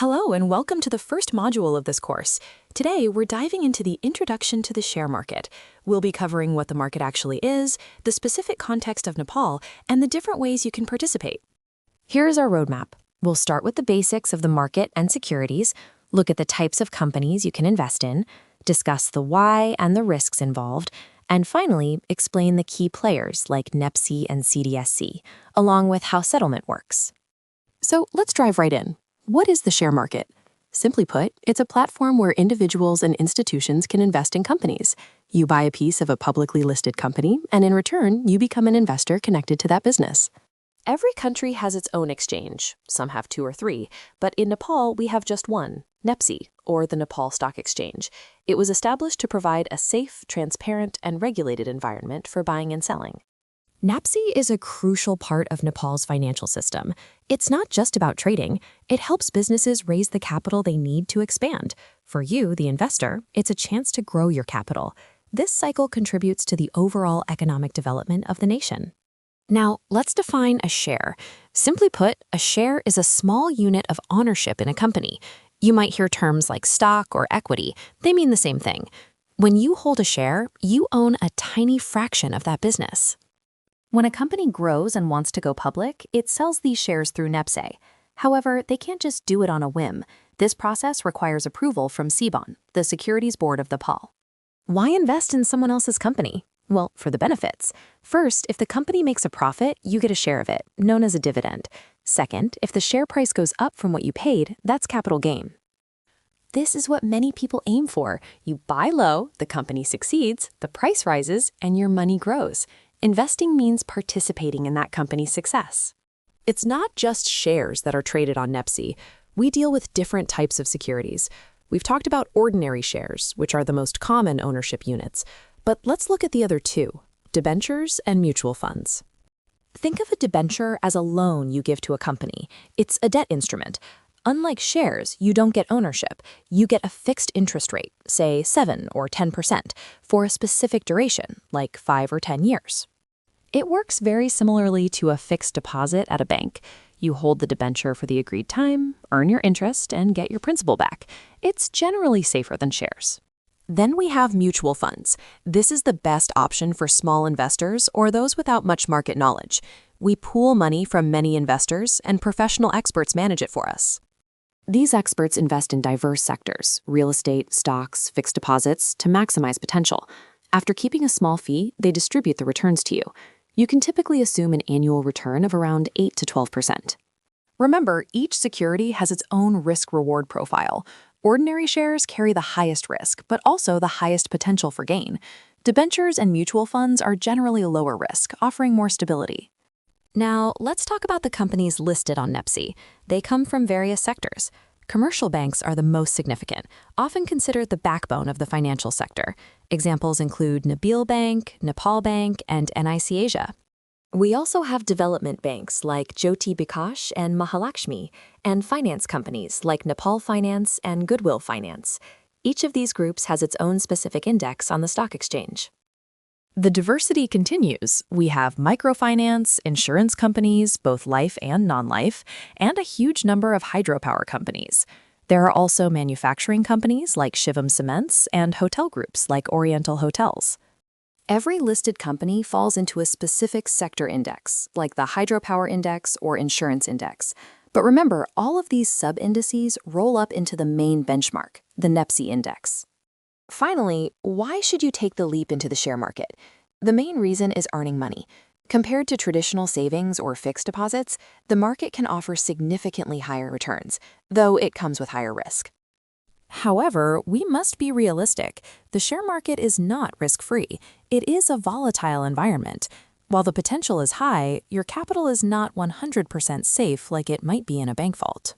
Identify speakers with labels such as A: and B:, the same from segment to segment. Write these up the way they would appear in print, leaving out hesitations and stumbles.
A: Hello and welcome to the first module of this course. Today, we're diving into the introduction to the share market. We'll be covering what the market actually is, the specific context of Nepal, and the different ways you can participate. Here's our roadmap. We'll start with the basics of the market and securities, look at the types of companies you can invest in, discuss the why and the risks involved, and finally, explain the key players like NEPSE and CDSC, along with how settlement works. So let's dive right in. What is the share market? Simply put, it's a platform where individuals and institutions can invest in companies. You buy a piece of a publicly listed company, and in return, you become an investor connected to that business. Every country has its own exchange. Some have 2 or 3, but in Nepal, we have just one, NEPSE, or the Nepal Stock Exchange. It was established to provide a safe, transparent, and regulated environment for buying and selling. NEPSE is a crucial part of Nepal's financial system. It's not just about trading. It helps businesses raise the capital they need to expand. For you, the investor, it's a chance to grow your capital. This cycle contributes to the overall economic development of the nation. Now, let's define a share. Simply put, a share is a small unit of ownership in a company. You might hear terms like stock or equity. They mean the same thing. When you hold a share, you own a tiny fraction of that business. When a company grows and wants to go public, it sells these shares through NEPSE. However, they can't just do it on a whim. This process requires approval from SEBON, the Securities Board of Nepal. Why invest in someone else's company? Well, for the benefits. First, if the company makes a profit, you get a share of it, known as a dividend. Second, if the share price goes up from what you paid, that's capital gain. This is what many people aim for. You buy low, the company succeeds, the price rises, and your money grows. Investing means participating in that company's success. It's not just shares that are traded on NEPSE. We deal with different types of securities. We've talked about ordinary shares, which are the most common ownership units. But let's look at the other two, debentures and mutual funds. Think of a debenture as a loan you give to a company. It's a debt instrument. Unlike shares, you don't get ownership. You get a fixed interest rate, say 7 or 10%, for a specific duration, like 5 or 10 years. It works very similarly to a fixed deposit at a bank. You hold the debenture for the agreed time, earn your interest, and get your principal back. It's generally safer than shares. Then we have mutual funds. This is the best option for small investors or those without much market knowledge. We pool money from many investors, and professional experts manage it for us. These experts invest in diverse sectors, real estate, stocks, fixed deposits, to maximize potential. After keeping a small fee, they distribute the returns to you. You can typically assume an annual return of around 8 to 12%. Remember, each security has its own risk-reward profile. Ordinary shares carry the highest risk, but also the highest potential for gain. Debentures and mutual funds are generally lower risk, offering more stability. Now, let's talk about the companies listed on NEPSE. They come from various sectors. Commercial banks are the most significant, often considered the backbone of the financial sector. Examples include Nabil Bank, Nepal Bank, and NIC Asia. We also have development banks like Jyoti Bikash and Mahalakshmi, and finance companies like Nepal Finance and Goodwill Finance. Each of these groups has its own specific index on the stock exchange. The diversity continues. We have microfinance, insurance companies, both life and non-life, and a huge number of hydropower companies. There are also manufacturing companies like Shivam Cements and hotel groups like Oriental Hotels. Every listed company falls into a specific sector index, like the hydropower index or insurance index. But remember, all of these sub-indices roll up into the main benchmark, the NEPSE index. Finally, why should you take the leap into the share market? The main reason is earning money. Compared to traditional savings or fixed deposits, the market can offer significantly higher returns, though it comes with higher risk. However, we must be realistic. The share market is not risk-free. It is a volatile environment. While the potential is high, your capital is not 100% safe like it might be in a bank vault.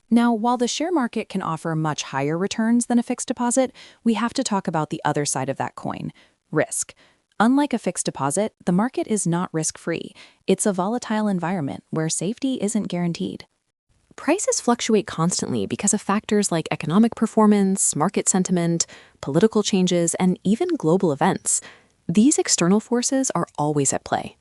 A: Now, while the share market can offer much higher returns than a fixed deposit, we have to talk about the other side of that coin, risk. Unlike a fixed deposit, the market is not risk-free. It's a volatile environment where safety isn't guaranteed. Prices fluctuate constantly because of factors like economic performance, market sentiment, political changes, and even global events. These external forces are always at play.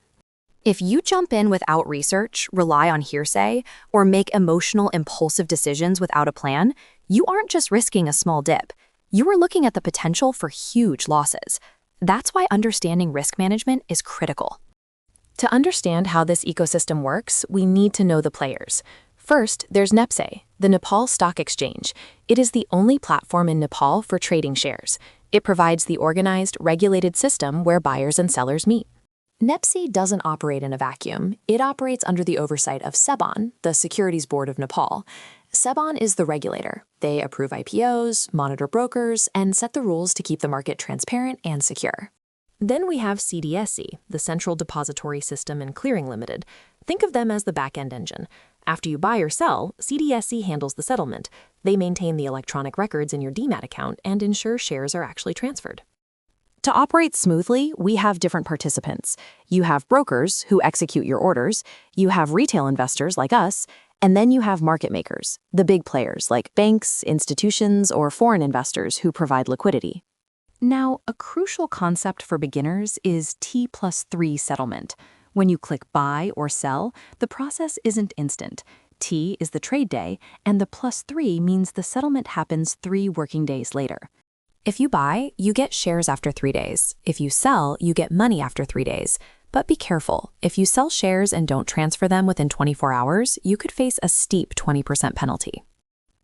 B: If you jump in without research, rely on hearsay, or make emotional, impulsive decisions without a plan, you aren't just risking a small dip. You are looking at the potential for huge losses. That's why understanding risk management is critical.
A: To understand how this ecosystem works, we need to know the players. First, there's NEPSE, the Nepal Stock Exchange. It is the only platform in Nepal for trading shares. It provides the organized, regulated system where buyers and sellers meet. NEPSE doesn't operate in a vacuum. It operates under the oversight of SEBON, the Securities Board of Nepal. SEBON is the regulator. They approve IPOs, monitor brokers, and set the rules to keep the market transparent and secure. Then we have CDSC, the Central Depository System and Clearing Limited. Think of them as the back-end engine. After you buy or sell, CDSC handles the settlement. They maintain the electronic records in your DMAT account and ensure shares are actually transferred. To operate smoothly, we have different participants. You have brokers who execute your orders, you have retail investors like us, and then you have market makers, the big players like banks, institutions, or foreign investors who provide liquidity. Now, a crucial concept for beginners is T+3 settlement. When you click buy or sell, the process isn't instant. T is the trade day, and the +3 means the settlement happens 3 working days later. If you buy, you get shares after 3 days. If you sell, you get money after 3 days. But be careful. If you sell shares and don't transfer them within 24 hours, you could face a steep 20% penalty.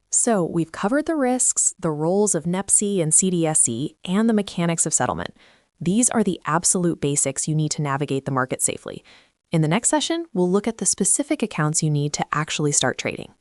A: So we've covered the risks, the roles of NEPSE and CDSC, and the mechanics of settlement. These are the absolute basics you need to navigate the market safely. In the next session, we'll look at the specific accounts you need to actually start trading.